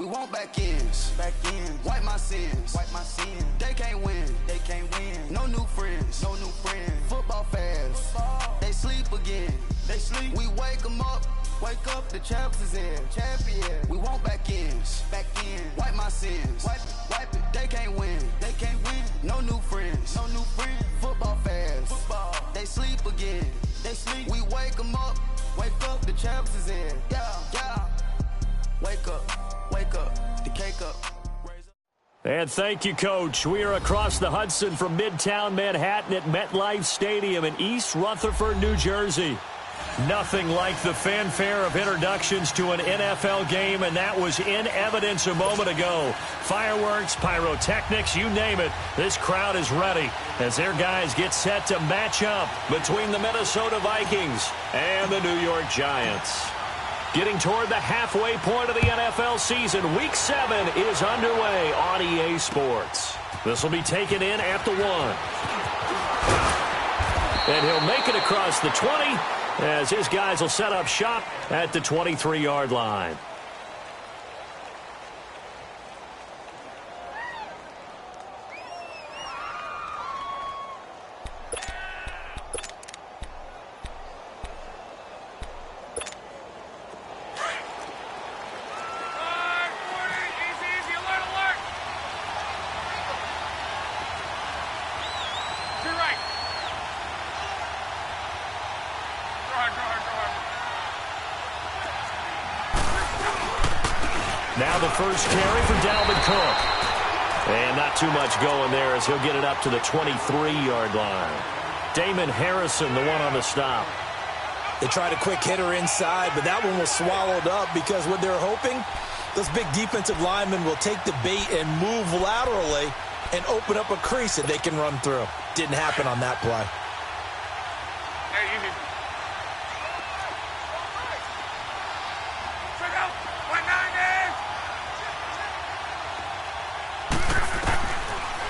want back ends. Back ends. Wipe my sins. Wipe my sins. They can't win. They can't win. No new friends. No new friends. Football fans. Football. They sleep again. They sleep. We wake them up. Wake up, the champs is in. Champion. We want back ends. Back ends. Wipe my sins. Wipe it. They can't win. They can't win. No new friends. No new friends. Football fans. Football. They sleep again. They sleep. We wake them up. Wake up, the champs is in. Yeah, yeah. Wake up, the cake up. And thank you, Coach. We are across the Hudson from Midtown Manhattan at MetLife Stadium in East Rutherford, New Jersey. Nothing like the fanfare of introductions to an NFL game, and that was in evidence a moment ago. Fireworks, pyrotechnics, you name it. This crowd is ready as their guys get set to match up between the Minnesota Vikings and the New York Giants. Getting toward the halfway point of the NFL season, Week 7 is underway on EA Sports. This will be taken in at the 1. And he'll make it across the 20 as his guys will set up shop at the 23-yard line. Now the first carry for Dalvin Cook. And not too much going there as he'll get it up to the 23-yard line. Damon Harrison, the one on the stop. They tried a quick hitter inside, but that one was swallowed up because what they're hoping, those big defensive linemen will take the bait and move laterally and open up a crease that they can run through. Didn't happen on that play.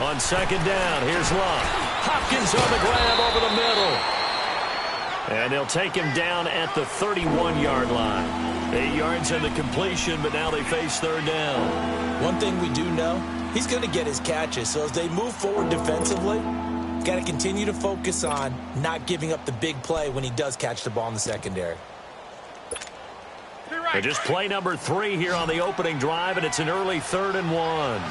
On second down, here's Love. Hopkins on the grab over the middle. And they'll take him down at the 31-yard line. 8 yards in the completion, but now they face third down. One thing we do know, he's going to get his catches. So as they move forward defensively, got to continue to focus on not giving up the big play when he does catch the ball in the secondary. They're just play number 3 here on the opening drive, and it's an early 3rd and 1.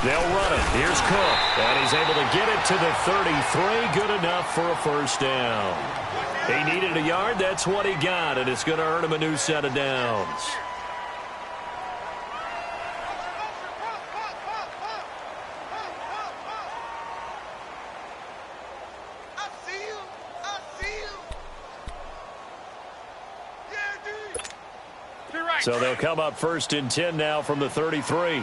They'll run it. Here's Cook. And he's able to get it to the 33. Good enough for a first down. He needed a yard. That's what he got. And it's going to earn him a new set of downs. So they'll come up 1st and 10 now from the 33.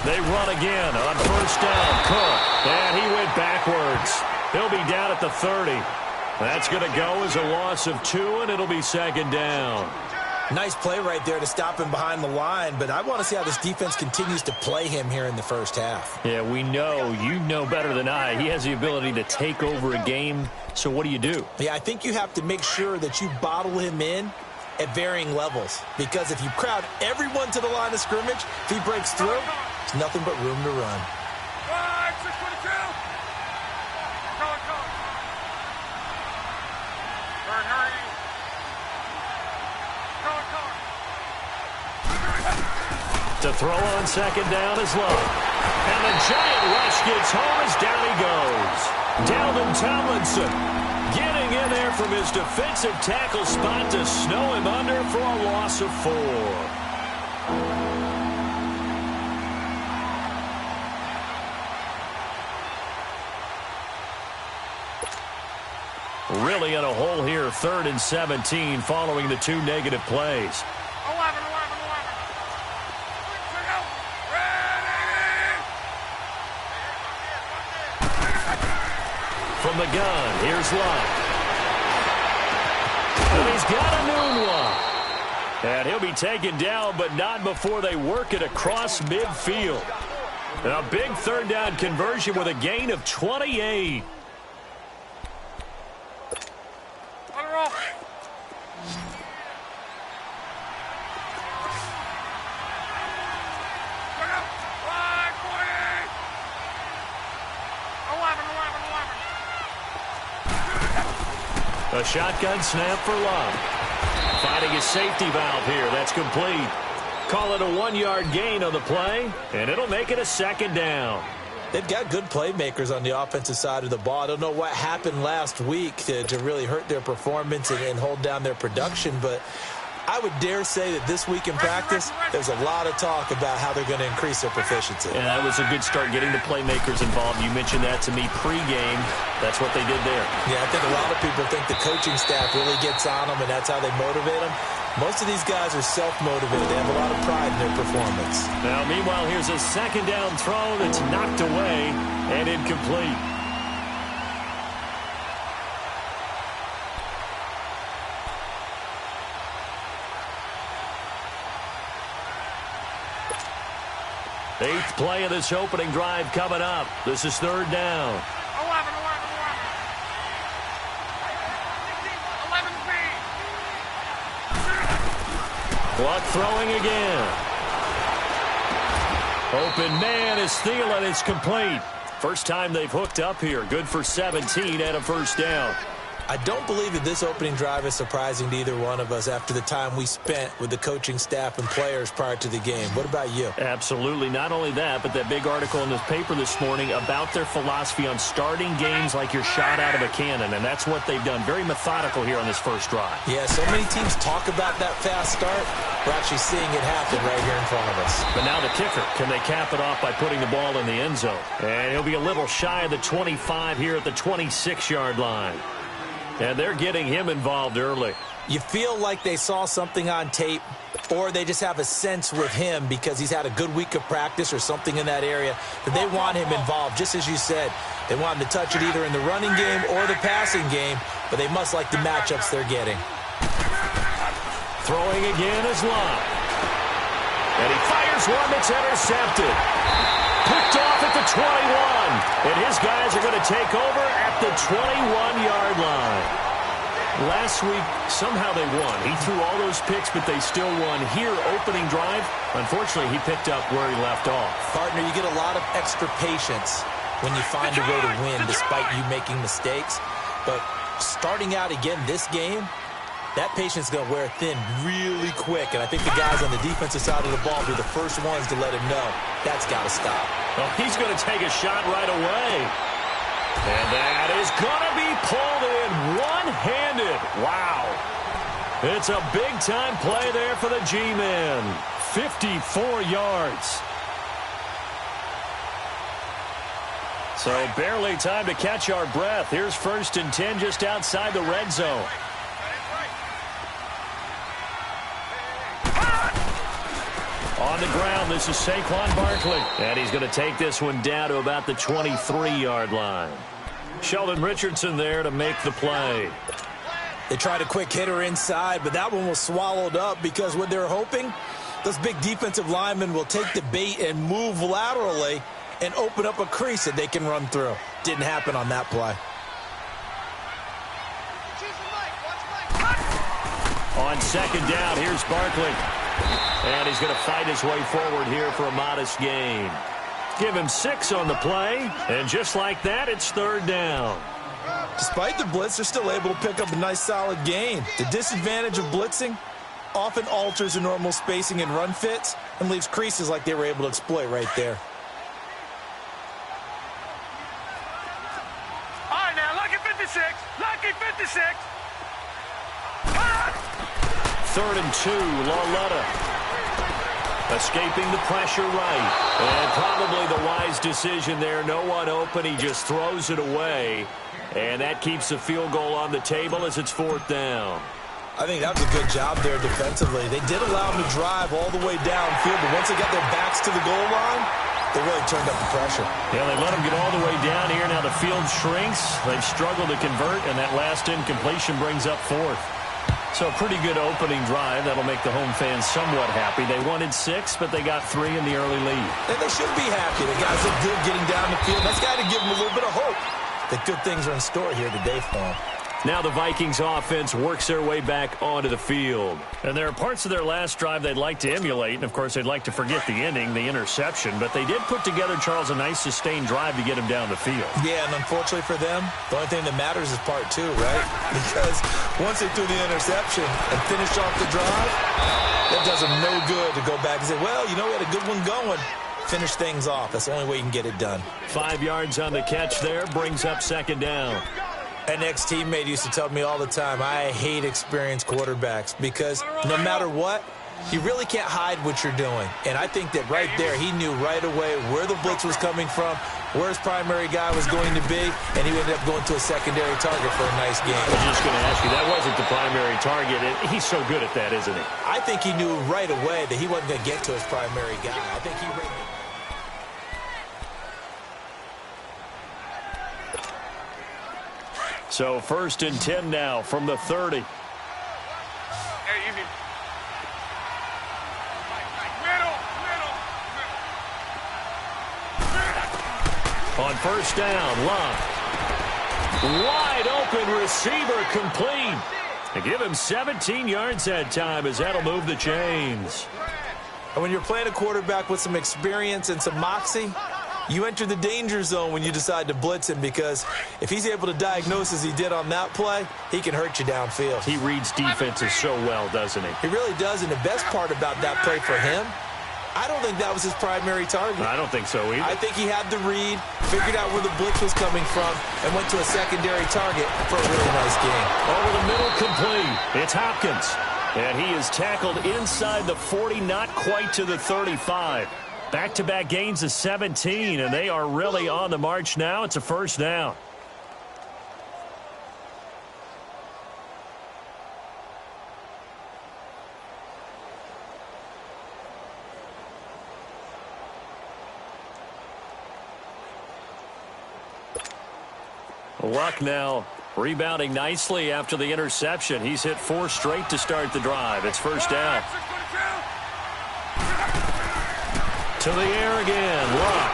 They run again on first down. Cook. And he went backwards. He'll be down at the 30. That's going to go as a loss of 2, and it'll be second down. Nice play right there to stop him behind the line, but I want to see how this defense continues to play him here in the first half. Yeah, we know. You know better than I. He has the ability to take over a game, so what do? Yeah, I think you have to make sure that you bottle him in at varying levels, because if you crowd everyone to the line of scrimmage, if he breaks through, there's nothing but room to run. To throw on second down is Love. And the giant rush gets home as down he goes. Dalvin Tomlinson getting in there from his defensive tackle spot to snow him under for a loss of 4. Really in a hole here, 3rd and 17 following the 2 negative plays. from the gun. Here's Love. And he's got a noon one. And he'll be taken down, but not before they work it across midfield. A big third down conversion with a gain of 28. A shotgun snap for Love. Finding his safety valve here. That's complete. Call it a 1-yard gain on the play, and it'll make it a second down. They've got good playmakers on the offensive side of the ball. I don't know what happened last week to really hurt their performance and hold down their production, but I would dare say that this week in practice, there's a lot of talk about how they're going to increase their proficiency. And that was a good start, getting the playmakers involved. You mentioned that to me pregame. That's what they did there. Yeah, I think a lot of people think the coaching staff really gets on them, and that's how they motivate them. Most of these guys are self-motivated. They have a lot of pride in their performance. Now, meanwhile, here's a second down throw that's knocked away and incomplete. Eighth play of this opening drive coming up. This is third down. 11. Clock throwing again. Open man is Thielen. It's complete. First time they've hooked up here. Good for 17 and a first down. I don't believe that this opening drive is surprising to either one of us after the time we spent with the coaching staff and players prior to the game. What about you? Absolutely. Not only that, but that big article in this paper this morning about their philosophy on starting games like you're shot out of a cannon, and that's what they've done. Very methodical here on this first drive. Yeah, so many teams talk about that fast start. We're actually seeing it happen right here in front of us. But now the kicker. Can they cap it off by putting the ball in the end zone? And he'll be a little shy of the 25 here at the 26-yard line. And they're getting him involved early. You feel like they saw something on tape, or they just have a sense with him because he's had a good week of practice or something in that area that they want him involved. Just as you said, they want him to touch it either in the running game or the passing game, but they must like the matchups they're getting. Throwing again is Love. And he fires one that's intercepted. Picked off at the 21. And his guys are going to take over at the 21-yard line. Last week, somehow they won. He threw all those picks, but they still won. Here, opening drive, unfortunately, he picked up where he left off. Partner, you get a lot of extra patience when you find a way to win despite you making mistakes. But starting out again this game, that patience is going to wear thin really quick, and I think the guys on the defensive side of the ball will be the first ones to let him know that's got to stop. Well, he's going to take a shot right away. And that is going to be pulled in one-handed. Wow. It's a big-time play there for the G-Men. 54 yards. So barely time to catch our breath. Here's 1st and 10 just outside the red zone. On the ground, this is Saquon Barkley. And he's going to take this one down to about the 23-yard line. Sheldon Richardson there to make the play. They tried a quick hitter inside, but that one was swallowed up because what they're hoping, those big defensive linemen will take the bait and move laterally and open up a crease that they can run through. Didn't happen on that play. On second down, here's Barkley. And he's going to fight his way forward here for a modest gain. Give him 6 on the play, and just like that, it's third down. Despite the blitz, they're still able to pick up a nice solid gain. The disadvantage of blitzing often alters the normal spacing and run fits and leaves creases like they were able to exploit right there. All right, now, lucky 56. Lucky 56. 3rd and 2, Lauletta. Escaping the pressure right. And probably the wise decision there. No one open. He just throws it away. And that keeps the field goal on the table as it's 4th down. I think that was a good job there defensively. They did allow him to drive all the way downfield, but once they got their backs to the goal line, They really turned up the pressure. Yeah, they let them get all the way down here. Now the field shrinks. They've struggled to convert, and that last incompletion brings up fourth. So a pretty good opening drive. That'll make the home fans somewhat happy. They wanted 6, but they got 3 in the early lead. And they should be happy. The guys look good getting down the field. That's got to give them a little bit of hope that good things are in store here today for them. Now the Vikings offense works their way back onto the field. And there are parts of their last drive they'd like to emulate. And, of course, they'd like to forget the ending, the interception. But they did put together, Charles, a nice sustained drive to get him down the field. Yeah, and unfortunately for them, the only thing that matters is part 2, right? Because once they threw the interception and finished off the drive, that does them no good to go back and say, well, you know, we had a good one going. Finish things off. That's the only way you can get it done. 5 yards on the catch there, brings up second down. An ex-teammate used to tell me all the time, I hate experienced quarterbacks because no matter what, you really can't hide what you're doing. And I think that right there, he knew right away where the blitz was coming from, where his primary guy was going to be, and he ended up going to a secondary target for a nice game. I was just going to ask you, that wasn't the primary target. He's so good at that, isn't he? I think he knew right away that he wasn't going to get to his primary guy. I think he read it. So 1st and 10 now from the 30. Hey, easy. Middle. On 1st down, Love. Wide open receiver complete. They give him 17 yards that time as that'll move the chains. And when you're playing a quarterback with some experience and some moxie, you enter the danger zone when you decide to blitz him because if he's able to diagnose as he did on that play, he can hurt you downfield. He reads defenses so well, doesn't he? He really does, and the best part about that play for him, I don't think that was his primary target. I don't think so either. I think he had the read, figured out where the blitz was coming from, and went to a secondary target for a really nice game. Over the middle, complete. It's Hopkins. And he is tackled inside the 40, not quite to the 35. Back-to-back gains of 17, and they are really on the march now. It's a 1st down. Luck now rebounding nicely after the interception. He's hit 4 straight to start the drive. It's 1st down. To the air again, Luck.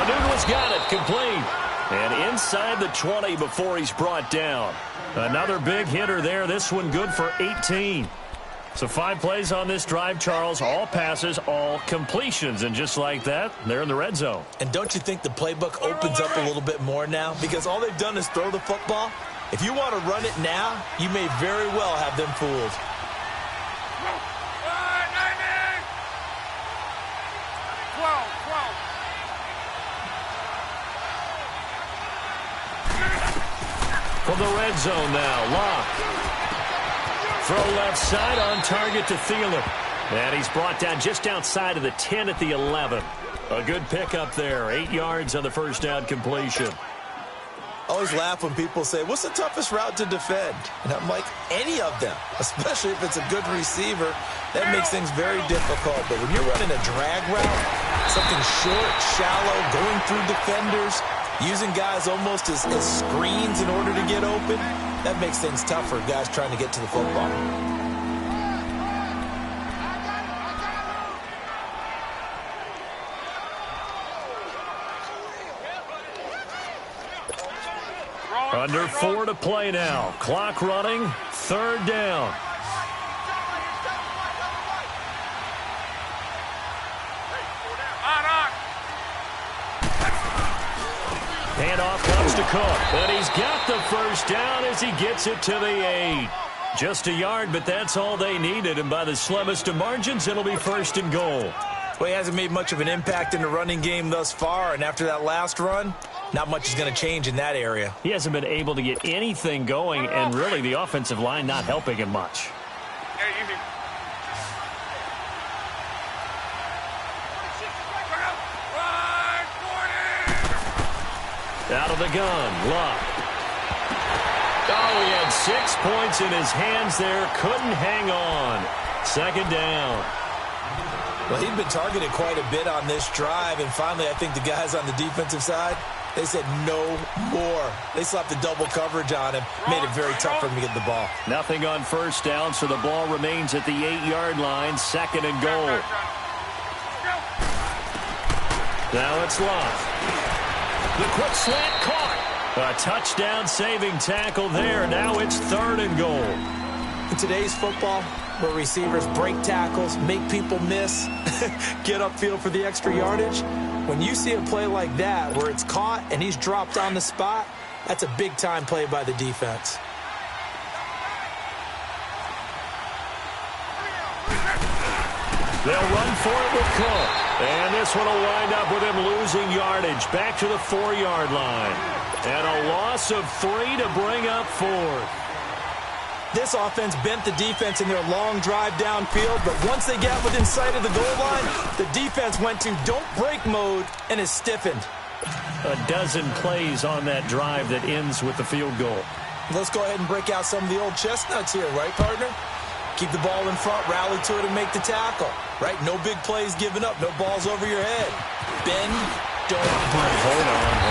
Newton's got it, complete. And inside the 20 before he's brought down. Another big hitter there, this one good for 18. So 5 plays on this drive, Charles, all passes, all completions. And just like that, they're in the red zone. And don't you think the playbook opens up a little bit more now? Because all they've done is throw the football. If you want to run it now, you may very well have them fooled. From the red zone now, Locke. Throw left side on target to Thielen. And he's brought down just outside of the 10 at the 11. A good pickup there. 8 yards on the 1st down completion. I always laugh when people say, what's the toughest route to defend? And I'm like, any of them, especially if it's a good receiver. That makes things very difficult. But when you're running a drag route, something short, shallow, going through defenders, using guys almost as screens in order to get open, that makes things tough for guys trying to get to the football. Under 4 to play now. Clock running. 3rd down. Handoff comes to Cook. And he's got the 1st down as he gets it to the 8. Just a yard, but that's all they needed. And by the slimmest of margins, it'll be 1st and goal. Well, he hasn't made much of an impact in the running game thus far. And after that last run, not much is going to change in that area. He hasn't been able to get anything going, and really the offensive line not helping him much. Out of the gun, Luck. Oh, he had 6 points in his hands there. Couldn't hang on. 2nd down. Well, he'd been targeted quite a bit on this drive, and finally I think the guys on the defensive side, they said no more. They slapped the double coverage on him, made it very tough for him to get the ball. Nothing on first down, so the ball remains at the 8-yard line, 2nd and goal. Now it's Love. The quick slant caught. A touchdown-saving tackle there. Now it's 3rd and goal. In today's football, where receivers break tackles, make people miss, get upfield for the extra yardage, when you see a play like that where it's caught and he's dropped on the spot, that's a big-time play by the defense. They'll run for it with Cook. And this one will wind up with him losing yardage back to the 4-yard line. And a loss of 3 to bring up 4th. This offense bent the defense in their long drive downfield, but once they got within sight of the goal line, the defense went to don't break mode and is stiffened. A dozen plays on that drive that ends with the field goal. Let's go ahead and break out some of the old chestnuts here, right, partner? Keep the ball in front, rally to it, and make the tackle, right? No big plays given up, no balls over your head. Bend, don't break. Hold on.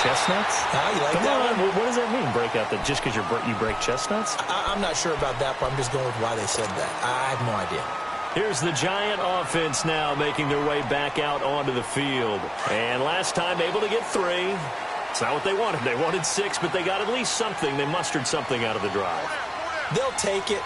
Chestnuts? You like Come that on. one? What does that mean, break out? Just because you break chestnuts? I'm not sure about that, but I'm just going with why they said that. I have no idea. Here's the Giant offense now making their way back out onto the field. And last time able to get 3. It's not what they wanted. They wanted 6, but they got at least something. They mustered something out of the drive. They'll take it.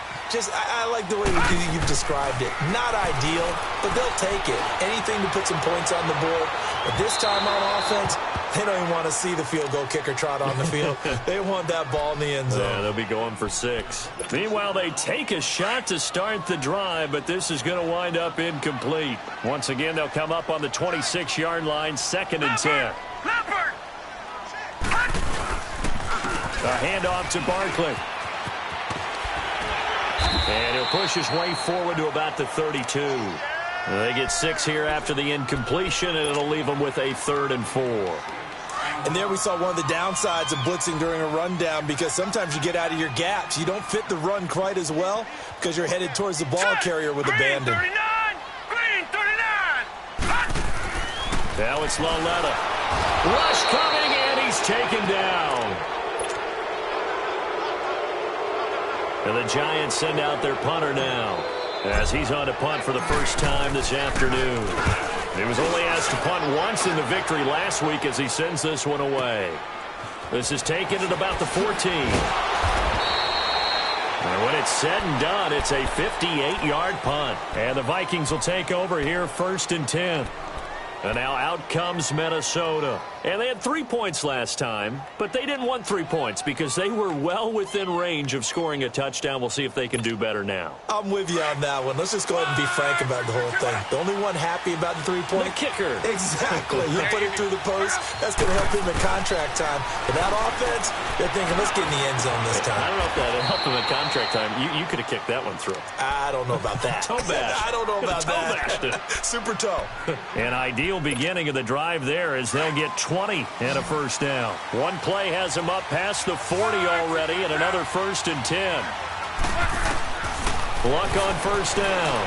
I like the way you've described it. Not ideal, but they'll take it. Anything to put some points on the board. But this time on offense, they don't even want to see the field goal kicker trot on the field. They want that ball in the end zone. Yeah, they'll be going for 6. Meanwhile, they take a shot to start the drive, but this is going to wind up incomplete. Once again, they'll come up on the 26-yard line, 2nd and 10. A handoff to Barkley. And he'll push his way forward to about the 32. They get 6 here after the incompletion, and it'll leave them with a 3rd and 4. And there we saw one of the downsides of blitzing during a rundown, because sometimes you get out of your gaps. You don't fit the run quite as well because you're headed towards the ball carrier with abandon. Green 39. Now it's Laletta. Rush coming, and he's taken down. And the Giants send out their punter now, as he's on to punt for the first time this afternoon. He was only asked to punt once in the victory last week as he sends this one away. This is taken at about the 14. And when it's said and done, it's a 58-yard punt. And the Vikings will take over here, 1st and 10. And now out comes Minnesota. And they had 3 points last time, but they didn't want 3 points because they were well within range of scoring a touchdown. We'll see if they can do better now. I'm with you on that one. Let's just go ahead and be frank about the whole thing. The only one happy about the 3-point? The kicker. Exactly. You put it through the post. That's going to help him in contract time. But that offense, they're thinking, let's get in the end zone this time. I don't know if that helped him in contract time. You could have kicked that one through. I don't know about that. Toe bash. I don't know about that. Super toe. An ideal beginning of the drive there as they'll get 20 and a first down. One play has them up past the 40 already, and another 1st and 10. Luck on first down.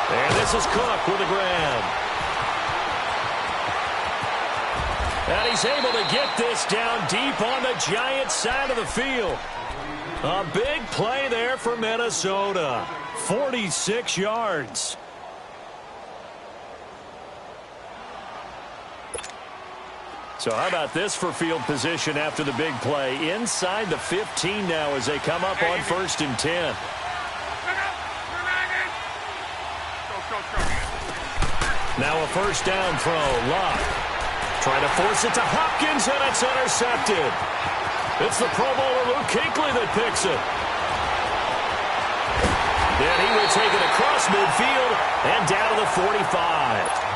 And this is Cook with a grab. And he's able to get this down deep on the Giants side of the field. A big play there for Minnesota. 46 yards. So how about this for field position after the big play? Inside the 15 now as they come up on 1st and 10. Now a first down throw. Locke trying to force it to Hopkins, and it's intercepted. It's the Pro Bowler Luke Kuechly that picks it. Then he will take it across midfield and down to the 45.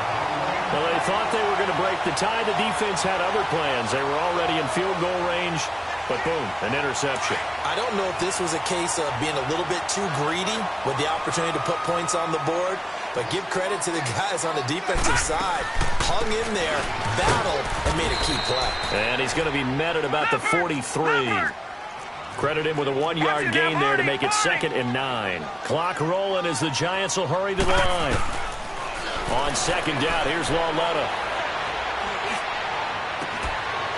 Well, they thought they were going to break the tie. The defense had other plans. They were already in field goal range, but boom, an interception. I don't know if this was a case of being a little bit too greedy with the opportunity to put points on the board, but give credit to the guys on the defensive side. Hung in there, battled, and made a key play. And he's going to be met at about the 43. Credit him with a 1-yard gain there to make it 2nd and 9. Clock rolling as the Giants will hurry to the line. On 2nd down, here's Lauletta.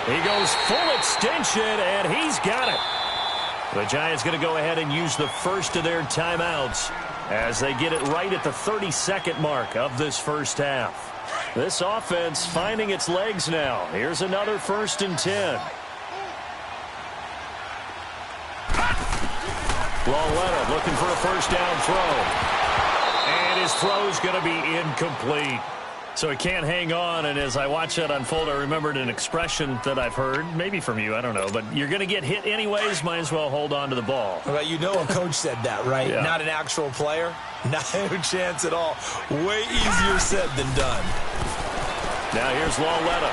He goes full extension, and he's got it. The Giants going to go ahead and use the first of their timeouts as they get it right at the 32nd mark of this first half. This offense finding its legs now. Here's another 1st and 10. Lauletta looking for a first down throw. And his throw's going to be incomplete. So he can't hang on, and as I watch that unfold, I remembered an expression that I've heard, maybe from you, I don't know, but you're going to get hit anyways, might as well hold on to the ball. Well, you know a coach said that, right? Yeah. Not an actual player. Not a chance at all. Way easier said than done. Now here's Lauletta.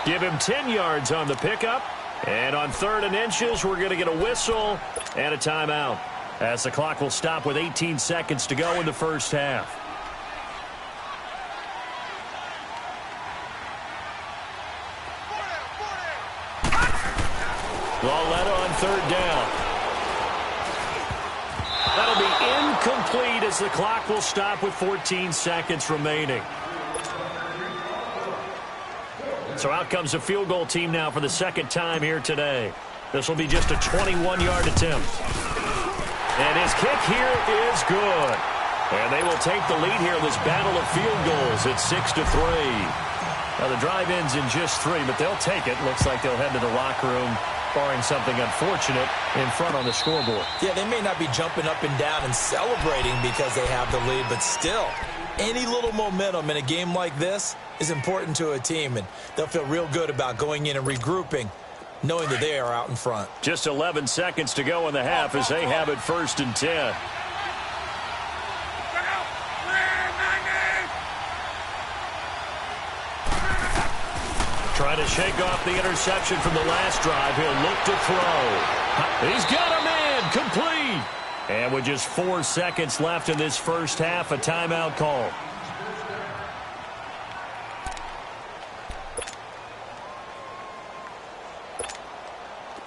Give him 10 yards on the pickup. And on 3rd and inches, we're going to get a whistle and a timeout, as the clock will stop with 18 seconds to go in the first half. Lauletta on 3rd down. That'll be incomplete as the clock will stop with 14 seconds remaining. So out comes the field goal team now for the 2nd time here today. This will be just a 21-yard attempt. And his kick here is good. And they will take the lead here in this battle of field goals at 6-3. Now the drive ends in just 3, but they'll take it. Looks like they'll head to the locker room, barring something unfortunate, in front on the scoreboard. Yeah, they may not be jumping up and down and celebrating because they have the lead, but still, any little momentum in a game like this is important to a team, and they'll feel real good about going in and regrouping, knowing that they are out in front. Just 11 seconds to go in the half as they have it 1st and 10. Trying to shake off the interception from the last drive. He'll look to throw. He's got a man. Complete. And with just 4 seconds left in this first half, a timeout call.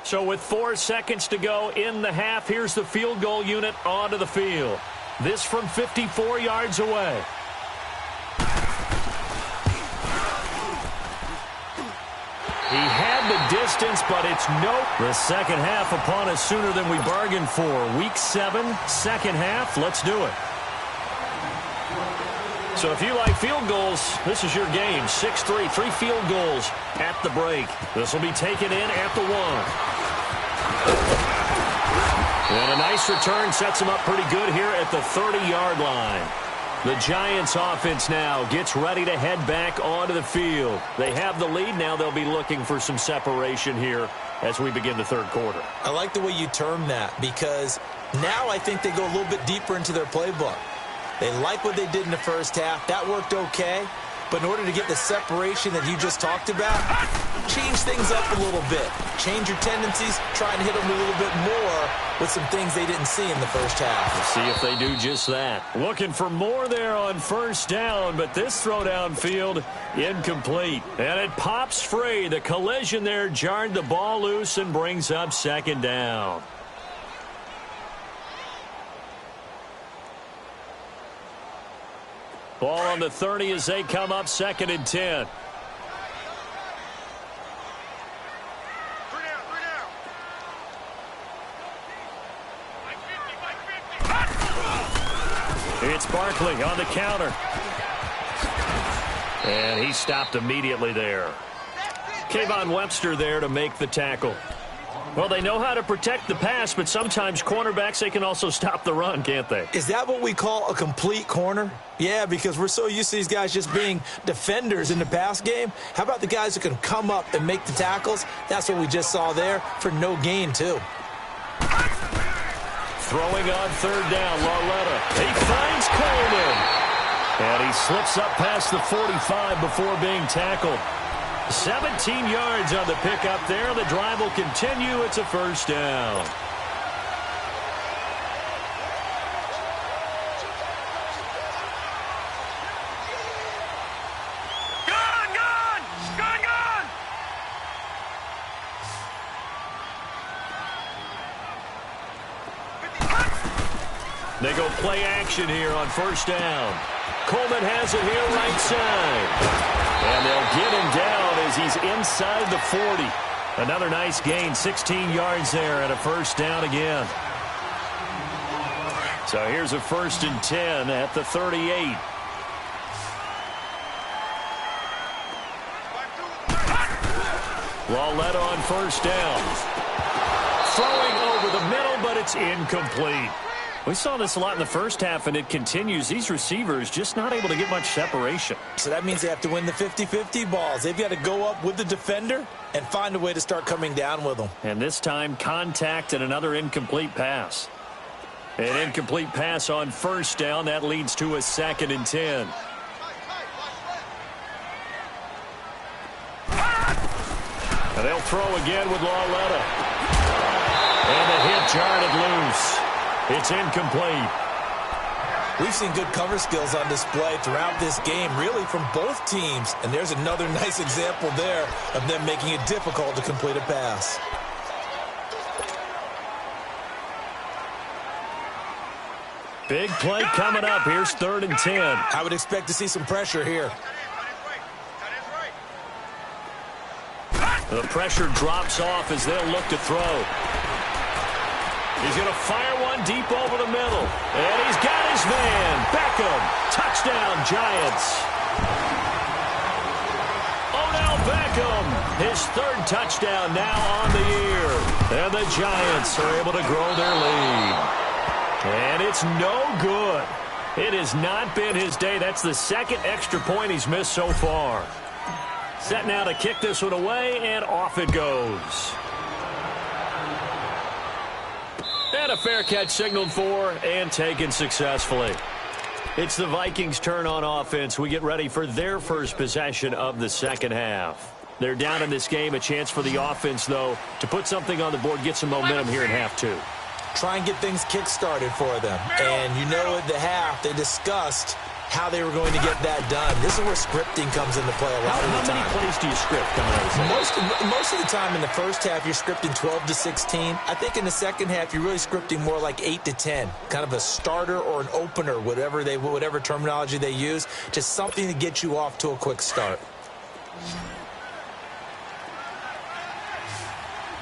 So with 4 seconds to go in the half, here's the field goal unit onto the field. This from 54 yards away. He had the distance, but it's no. The second half upon us sooner than we bargained for. Week 7, second half. Let's do it. So if you like field goals, this is your game. 6-3, 3 field goals at the break. This will be taken in at the 1. And a nice return sets him up pretty good here at the 30-yard line. The Giants offense now gets ready to head back onto the field. They have the lead. Now they'll be looking for some separation here as we begin the third quarter. I like the way you term that, because now I think they go a little bit deeper into their playbook. They like what they did in the first half. That worked okay. But in order to get the separation that you just talked about, change things up a little bit. Change your tendencies. Try and hit them a little bit more with some things they didn't see in the first half. Let's see if they do just that. Looking for more there on first down, but this throw downfield incomplete. And it pops free. The collision there jarred the ball loose and brings up second down. Ball on the 30 as they come up 2nd and 10. It's Barkley on the counter. And he stopped immediately there. Kayvon Webster there to make the tackle. Well, they know how to protect the pass, but sometimes cornerbacks, they can also stop the run, can't they? Is that what we call a complete corner? Yeah, because we're so used to these guys just being defenders in the pass game. How about the guys who can come up and make the tackles? That's what we just saw there for no gain, too. Throwing on 3rd down, Lauletta. He finds Coleman. And he slips up past the 45 before being tackled. 17 yards on the pickup there. The drive will continue. It's a first down. They go play action here on first down. Coleman has it here right side. And they'll get him down as he's inside the 40. Another nice gain, 16 yards there and a first down again. So here's a 1st and 10 at the 38. Lawletta on first down. Throwing over the middle, but it's incomplete. We saw this a lot in the first half, and it continues. These receivers just not able to get much separation. So that means they have to win the 50-50 balls. They've got to go up with the defender and find a way to start coming down with them. And this time, contact and another incomplete pass. An incomplete pass on first down. That leads to a 2nd and 10. And they'll throw again with Lawletta. And the hit jarred loose. It's incomplete. We've seen good cover skills on display throughout this game, really from both teams. And there's another nice example there of them making it difficult to complete a pass. Big play coming up. Here's 3rd and 10. I would expect to see some pressure here. The pressure drops off as they'll look to throw. He's going to fire one deep over the middle. And he's got his man. Beckham. Touchdown, Giants. Odell Beckham. His 3rd touchdown now on the year. And the Giants are able to grow their lead. And it's no good. It has not been his day. That's the 2nd extra point he's missed so far. Set now to kick this one away, and off it goes. And a fair catch signaled for and taken successfully. It's the Vikings' turn on offense. We get ready for their first possession of the second half. They're down in this game. A chance for the offense, though, to put something on the board, get some momentum here in half 2. Try and get things kick-started for them. And you know at the half, they discussed how they were going to get that done. This is where scripting comes into play a lot of the time. How many plays do you script coming out of the Most of the time in the first half, you're scripting 12 to 16. I think in the second half, you're really scripting more like 8 to 10. Kind of a starter or an opener, whatever terminology they use. Just something to get you off to a quick start.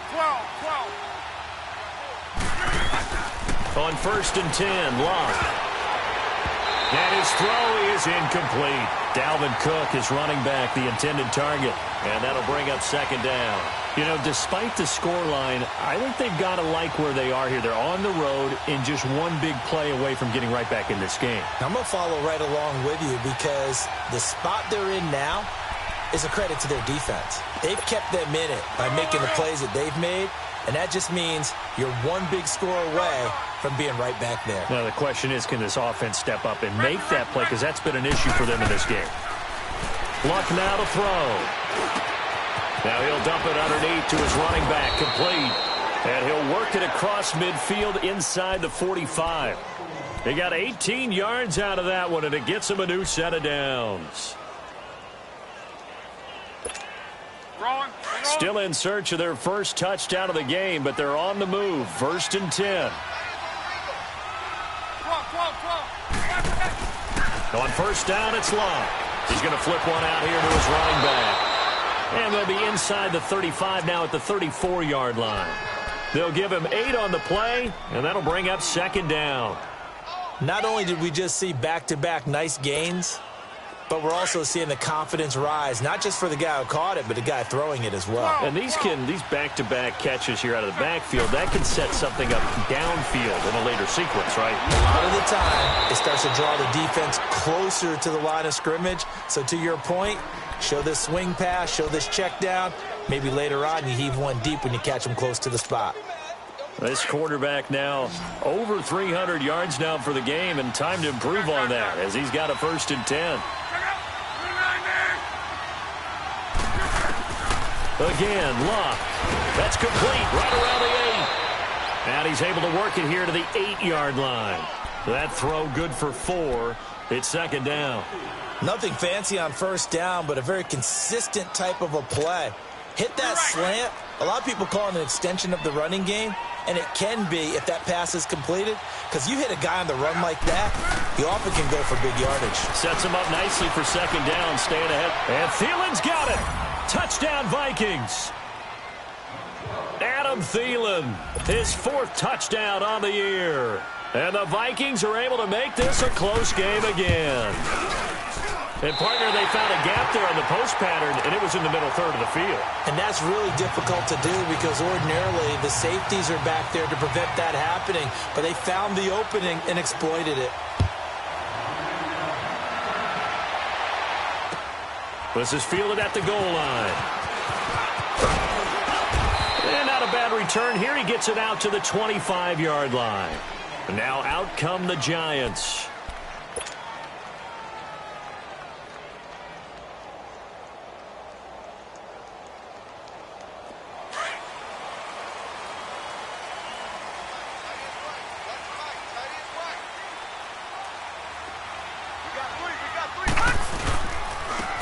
12. On 1st and 10, Locke. And his throw is incomplete. Dalvin Cook is running back, the intended target. And that'll bring up 2nd down. You know, despite the scoreline, I think they've got to like where they are here. They're on the road and just one big play away from getting right back in this game. I'm going to follow right along with you because the spot they're in now is a credit to their defense. They've kept them in it by making the plays that they've made. And that just means you're one big score away from being right back there. Now, the question is, can this offense step up and make that play? Because that's been an issue for them in this game. Luck now to throw. Now he'll dump it underneath to his running back, complete. And he'll work it across midfield inside the 45. They got 18 yards out of that one, and it gets him a new set of downs. Still in search of their first touchdown of the game, but they're on the move. 1st and 10. On first down, it's Long. He's going to flip one out here to his running back. And they'll be inside the 35 now at the 34-yard line. They'll give him 8 on the play, and that'll bring up 2nd down. Not only did we just see back-to-back nice gains, but we're also seeing the confidence rise, not just for the guy who caught it, but the guy throwing it as well. And these back-to-back catches here out of the backfield, that can set something up downfield in a later sequence, right? A lot of the time, it starts to draw the defense closer to the line of scrimmage. So to your point, show this swing pass, show this check down. Maybe later on you heave one deep when you catch them close to the spot. This quarterback now over 300 yards now for the game, and time to improve on that as he's got a 1st and 10. Again, Luck. That's complete right around the 8. And he's able to work it here to the 8-yard line. That throw good for 4. It's 2nd down. Nothing fancy on first down, but a very consistent type of a play. Hit that slant, A lot of people call it an extension of the running game, and it can be if that pass is completed, because you hit a guy on the run like that, he often can go for big yardage. Sets him up nicely for second down, staying ahead. And Thielen's got it. Touchdown, Vikings. Adam Thielen, his 4th touchdown on the year. And the Vikings are able to make this a close game again. And, partner, they found a gap there on the post pattern, and it was in the middle third of the field. And that's really difficult to do because ordinarily the safeties are back there to prevent that happening. But they found the opening and exploited it. This is fielded at the goal line. And not a bad return here. He gets it out to the 25-yard line. And now out come the Giants.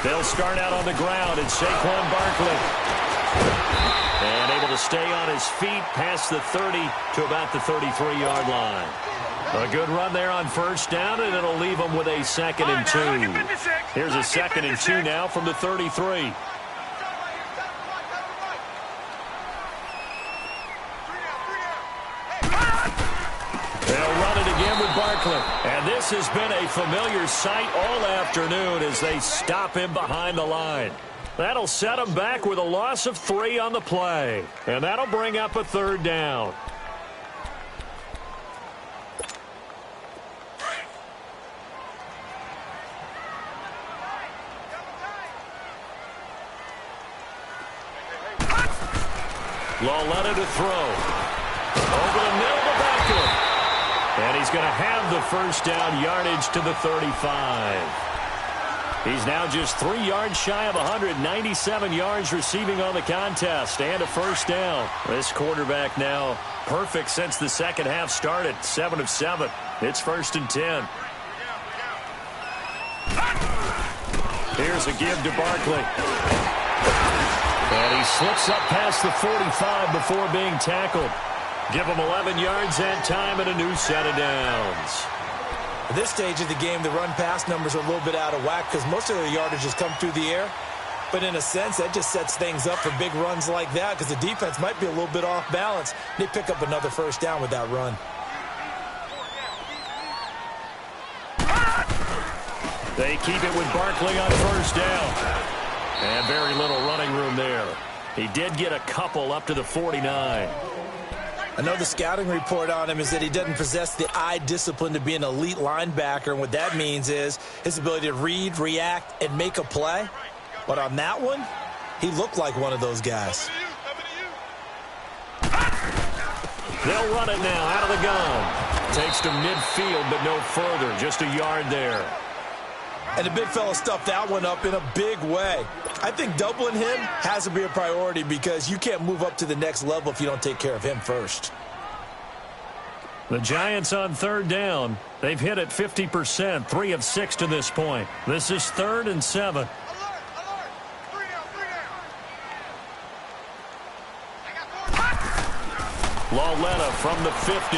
They'll start out on the ground. It's Saquon Barkley. And able to stay on his feet past the 30 to about the 33-yard line. A good run there on first down, and it'll leave them with a 2nd and 2. Here's a 2nd and 2 now from the 33. They'll run it again with Barkley. And this has been a familiar sight all afternoon as they stop him behind the line. That'll set him back with a loss of 3 on the play. And that'll bring up a 3rd down. Lauletta to throw. Over the middle to Barkley. And he's going to have the first down yardage to the 35. He's now just 3 yards shy of 197 yards receiving on the contest and a first down. This quarterback now perfect since the second half started. 7 of 7. It's 1st and 10. Here's a give to Barkley. And he slips up past the 45 before being tackled. Give him 11 yards and time and a new set of downs. At this stage of the game, the run-pass numbers are a little bit out of whack because most of their yardage has come through the air. But in a sense, that just sets things up for big runs like that because the defense might be a little bit off balance. They pick up another first down with that run. They keep it with Barkley on first down. And very little running room there. He did get a couple up to the 49. I know the scouting report on him is that he doesn't possess the eye discipline to be an elite linebacker, and what that means is his ability to read, react, and make a play. But on that one, he looked like one of those guys. They'll run it now out of the gun. Takes to midfield, but no further, just a yard there. And the big fella stuffed that one up in a big way. I think doubling him has to be a priority because you can't move up to the next level if you don't take care of him first. The Giants on third down. They've hit it 50%, 3 of 6 to this point. This is 3rd and 7. Lauletta from the 50.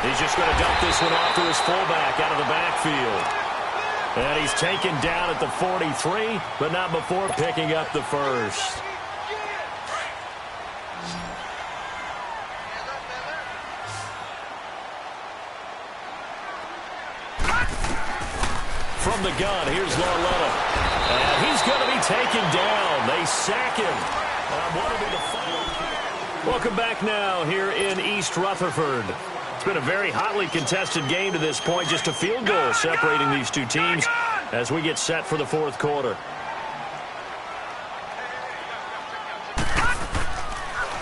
He's just going to dump this one off to his fullback out of the backfield. And he's taken down at the 43, but not before picking up the first. From the gun, here's Lauletta. And he's going to be taken down. They sack him. Welcome back now here in East Rutherford. It's been a very hotly contested game to this point. Just a field goal separating these two teams as we get set for the fourth quarter.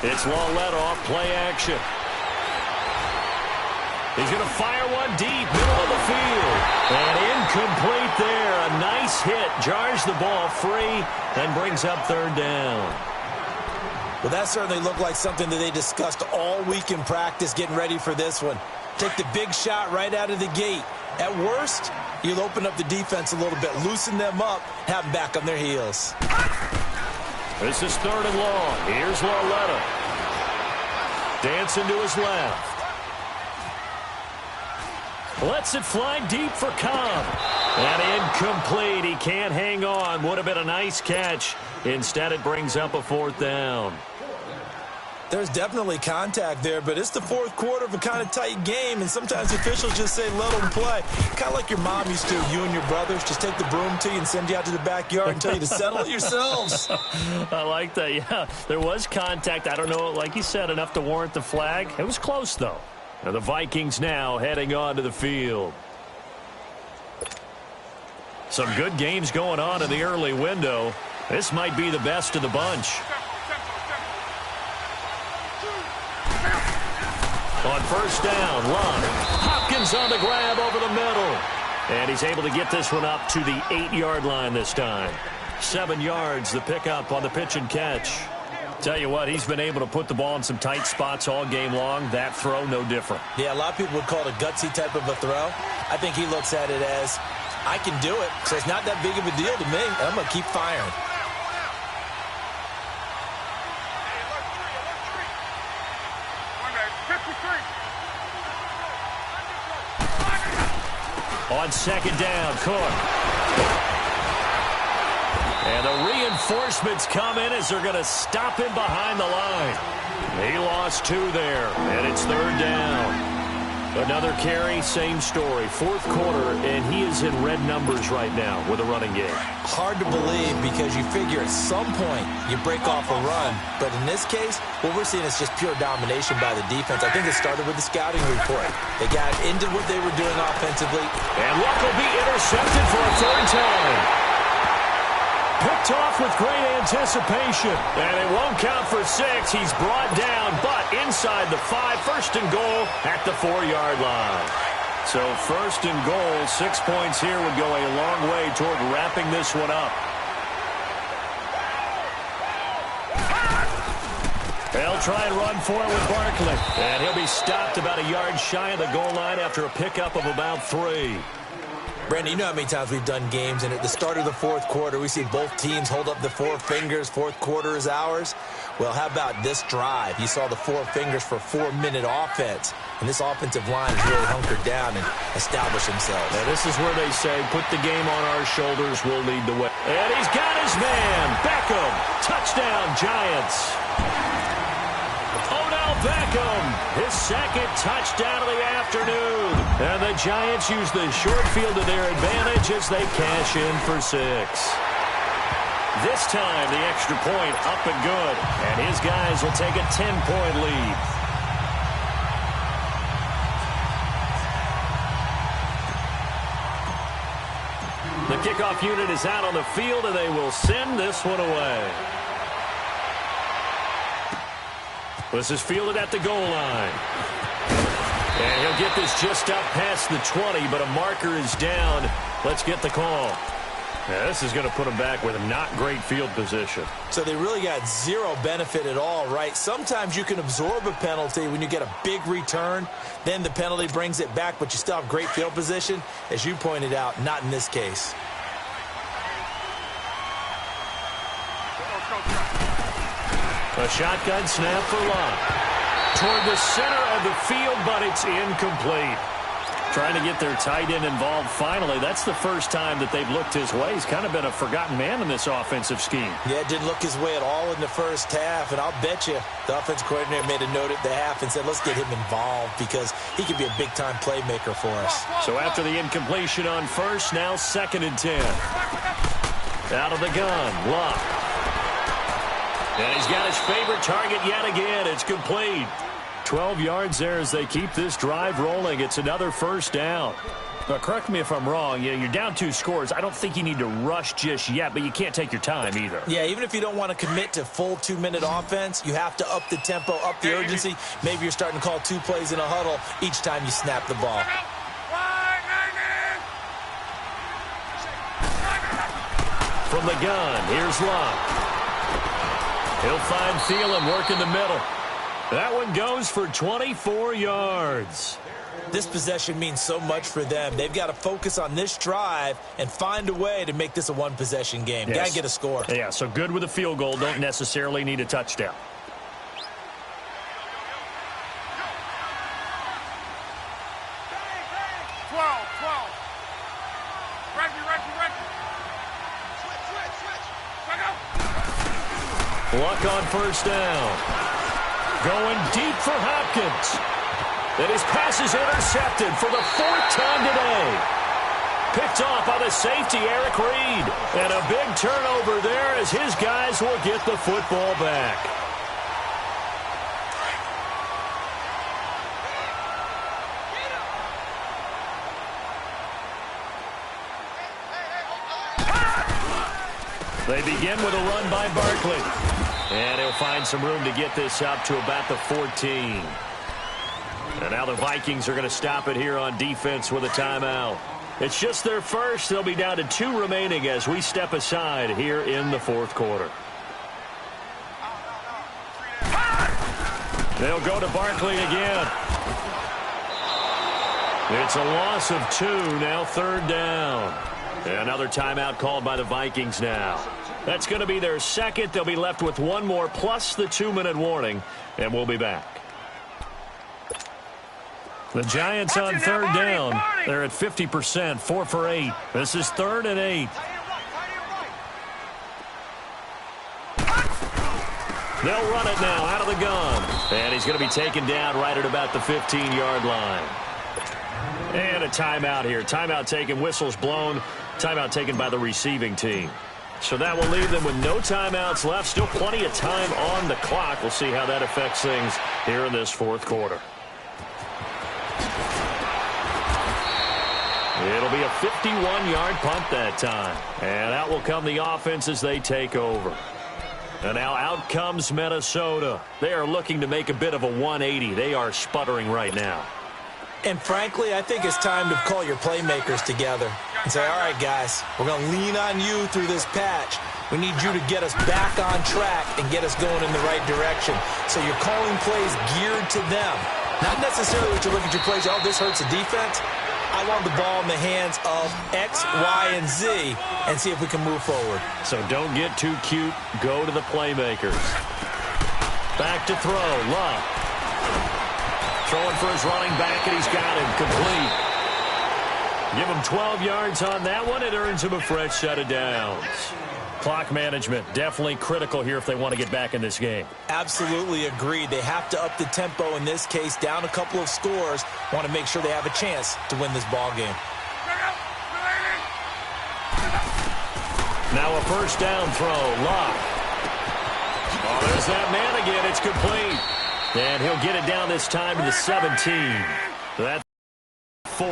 It's Lauletta off play action. He's going to fire one deep, middle of the field. And incomplete there. A nice hit. Jars the ball free and brings up third down. Well, that certainly looked like something that they discussed all week in practice getting ready for this one. Take the big shot right out of the gate. At worst, you'll open up the defense a little bit, loosen them up, have them back on their heels. This is 3rd and long. Here's Lauletta. Dancing to his left. Lets it fly deep for Cobb. And incomplete. He can't hang on. Would have been a nice catch. Instead, it brings up a 4th down. There's definitely contact there, but it's the 4th quarter of a kind of tight game, and sometimes officials just say let them play. Kind of like your mom used to, you and your brothers, just take the broom to you and send you out to the backyard and tell you to settle it yourselves. I like that, yeah. There was contact. I don't know, like you said, enough to warrant the flag. It was close, though. And the Vikings now heading onto the field. Some good games going on in the early window. This might be the best of the bunch. On 1st down, Love. Hopkins on the grab over the middle. And he's able to get this one up to the 8-yard line this time. 7 yards, the pickup on the pitch and catch. Tell you what, he's been able to put the ball in some tight spots all game long. That throw, no different. Yeah, a lot of people would call it a gutsy type of a throw. I think he looks at it as, I can do it, so it's not that big of a deal to me. I'm going to keep firing. On 2nd down, Cook. And the reinforcements come in as they're going to stop him behind the line. He lost 2 there, and it's 3rd down. Another carry, same story. 4th quarter, and he is in red numbers right now with a running game. Hard to believe because you figure at some point you break off a run. But in this case, what we're seeing is just pure domination by the defense. I think it started with the scouting report. They got into what they were doing offensively. And Luck will be intercepted for a 3rd time. Picked off with great anticipation. And it won't count for 6. He's brought down, but inside the 5. 1st and goal at the 4-yard line. So 1st and goal, 6 points here would go a long way toward wrapping this one up. They'll try and run for it with Barkley. And he'll be stopped about a yard shy of the goal line after a pickup of about 3. Brandon, you know how many times we've done games, and at the start of the 4th quarter, we see both teams hold up the 4 fingers. 4th quarter is ours. Well, how about this drive? You saw the 4 fingers for 4-minute offense, and this offensive line has really hunkered down and established themselves. Now, this is where they say, put the game on our shoulders, we'll lead the way. And he's got his man, Beckham. Touchdown, Giants. Beckham, his 2nd touchdown of the afternoon. And the Giants use the short field to their advantage as they cash in for 6. This time, the extra point up and good. And his guys will take a 10-point lead. The kickoff unit is out on the field, and they will send this one away. This is fielded at the goal line. And he'll get this just up past the 20, but a marker is down. Let's get the call. Now, this is going to put him back with a not great field position. So they really got 0 benefit at all, right? Sometimes you can absorb a penalty when you get a big return. Then the penalty brings it back, but you still have great field position. As you pointed out, not in this case. A shotgun snap for Love. Toward the center of the field, but it's incomplete. Trying to get their tight end involved finally. That's the first time that they've looked his way. He's kind of been a forgotten man in this offensive scheme. Yeah, it didn't look his way at all in the first half, and I'll bet you the offensive coordinator made a note at the half and said, let's get him involved because he could be a big-time playmaker for us. So after the incompletion on 1st, now 2nd and 10. Out of the gun, Love. And he's got his favorite target yet again. It's complete. 12 yards there as they keep this drive rolling. It's another 1st down. Now, correct me if I'm wrong. Yeah, you're down 2 scores. I don't think you need to rush just yet, but you can't take your time either. Yeah, even if you don't want to commit to full 2-minute offense, you have to up the tempo, up the urgency. Maybe you're starting to call 2 plays in a huddle each time you snap the ball. From the gun, here's Love. He'll find Thielen, work in the middle. That one goes for 24 yards. This possession means so much for them. They've got to focus on this drive and find a way to make this a one-possession game. Yes. Got to get a score. Yeah, so good with a field goal. Don't necessarily need a touchdown. Luck on first down. Going deep for Hopkins. And his pass is intercepted for the 4th time today. Picked off by the safety, Eric Reed. And a big turnover there as his guys will get the football back. They begin with a run by Barkley. And he'll find some room to get this up to about the 14. And now the Vikings are going to stop it here on defense with a timeout. It's just their first. They'll be down to 2 remaining as we step aside here in the 4th quarter. They'll go to Barkley again. It's a loss of 2, now 3rd down. Another timeout called by the Vikings now. That's going to be their second. They'll be left with 1 more plus the 2-minute warning, and we'll be back. The Giants on 3rd down. They're at 50%, 4 for 8. This is 3rd and 8. They'll run it now out of the gun. And he's going to be taken down right at about the 15-yard line. And a timeout here. Timeout taken, whistles blown. Timeout taken by the receiving team. So that will leave them with no timeouts left. Still plenty of time on the clock. We'll see how that affects things here in this 4th quarter. It'll be a 51-yard punt that time. And out will come the offense as they take over. And now out comes Minnesota. They are looking to make a bit of a 180. They are sputtering right now. And frankly, I think it's time to call your playmakers together and say, all right, guys, we're going to lean on you through this patch. We need you to get us back on track and get us going in the right direction. So you're calling plays geared to them. Not necessarily that you look at your plays, oh, this hurts the defense. I want the ball in the hands of X, Y, and Z and see if we can move forward. So don't get too cute. Go to the playmakers. Back to throw. Love. Throwing for his running back, and he's got him complete. Give him 12 yards on that one. It earns him a fresh set of downs. Clock management, definitely critical here if they want to get back in this game. Absolutely agreed. They have to up the tempo in this case, down a couple of scores. Want to make sure they have a chance to win this ball game. Now a first down throw. Lock. Oh, there's that man again. It's complete. And he'll get it down this time to the 17. That's 4.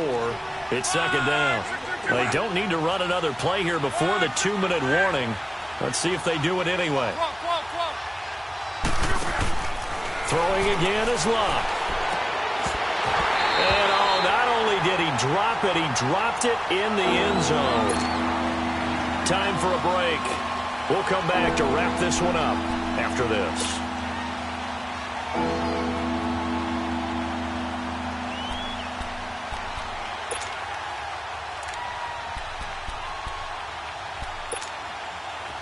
It's 2nd down. They don't need to run another play here before the 2-minute warning. Let's see if they do it anyway. Throwing again is Locke. And oh, not only did he drop it, he dropped it in the end zone. Time for a break. We'll come back to wrap this one up after this.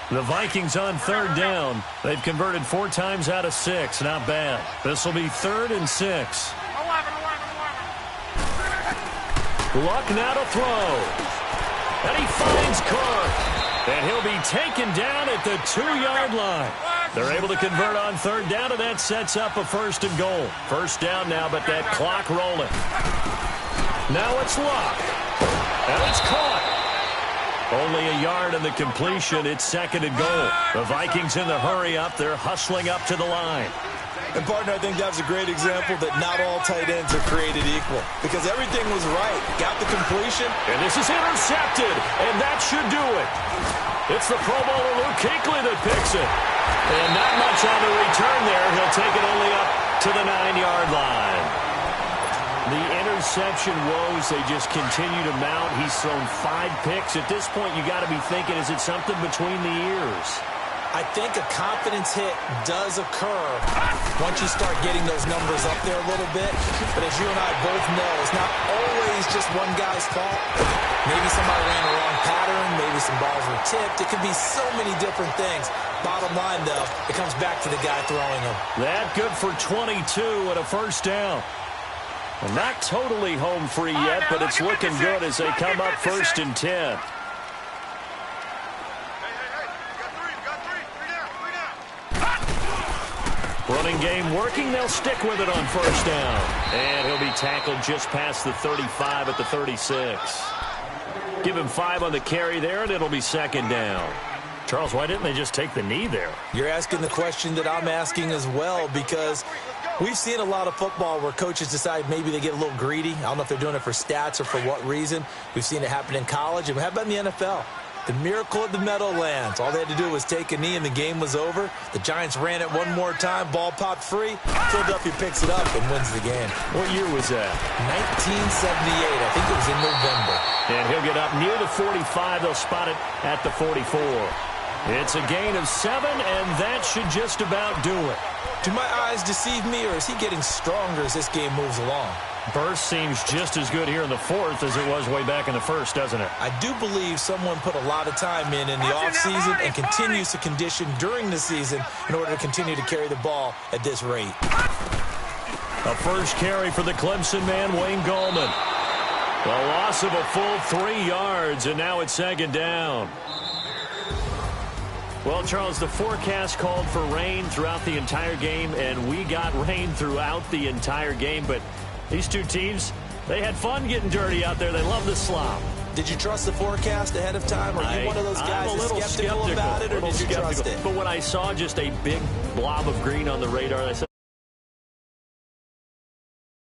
The Vikings on 3rd down. They've converted 4 times out of 6. Not bad. This will be 3rd and 6. Luck now to throw. And he finds Cook. And he'll be taken down at the 2-yard line. They're able to convert on 3rd down, and that sets up a 1st and goal. First down now, but that clock rolling. Now it's Luck. And it's caught. Only a yard in the completion. It's 2nd and goal. The Vikings in the hurry up. They're hustling up to the line. And, partner, I think that was a great example that not all tight ends are created equal because everything was right. Got the completion. And this is intercepted, and that should do it. It's the Pro Bowler Luke Kuechly that picks it. And not much on the return there. He'll take it only up to the 9-yard line. The interception woes, they just continue to mount. He's thrown 5 picks. At this point, you got to be thinking, is it something between the ears? I think a confidence hit does occur once you start getting those numbers up there a little bit. But as you and I both know, it's not always just one guy's fault. Maybe somebody ran the wrong pattern. Maybe some balls were tipped. It could be so many different things. Bottom line, though, it comes back to the guy throwing them. That good for 22 and a first down. Well, not totally home free yet, but it's looking good as they come up 1st and 10. Running game working. They'll stick with it on 1st down. And he'll be tackled just past the 35 at the 36. Give him 5 on the carry there, and it'll be 2nd down. Charles, why didn't they just take the knee there? You're asking the question that I'm asking as well, because we've seen a lot of football where coaches decide maybe they get a little greedy. I don't know if they're doing it for stats or for what reason. We've seen it happen in college, and we have it in the NFL. The miracle of the Meadowlands. All they had to do was take a knee, and the game was over. The Giants ran it one more time. Ball popped free. Philadelphia picks it up and wins the game. What year was that? 1978. I think it was in November. And he'll get up near the 45. They'll spot it at the 44. It's a gain of 7, and that should just about do it. Do my eyes deceive me, or is he getting stronger as this game moves along? Burst seems just as good here in the 4th as it was way back in the 1st, doesn't it? I do believe someone put a lot of time in the offseason and continues to condition during the season in order to continue to carry the ball at this rate. A first carry for the Clemson man, Wayne Gallman. A loss of a full 3 yards, and now it's 2nd down. Well, Charles, the forecast called for rain throughout the entire game, and we got rain throughout the entire game. But these two teams, they had fun getting dirty out there. They love the slop. Did you trust the forecast ahead of time? Are you one of those guys that's skeptical about it, or did you trust it? But when I saw just a big blob of green on the radar, I said,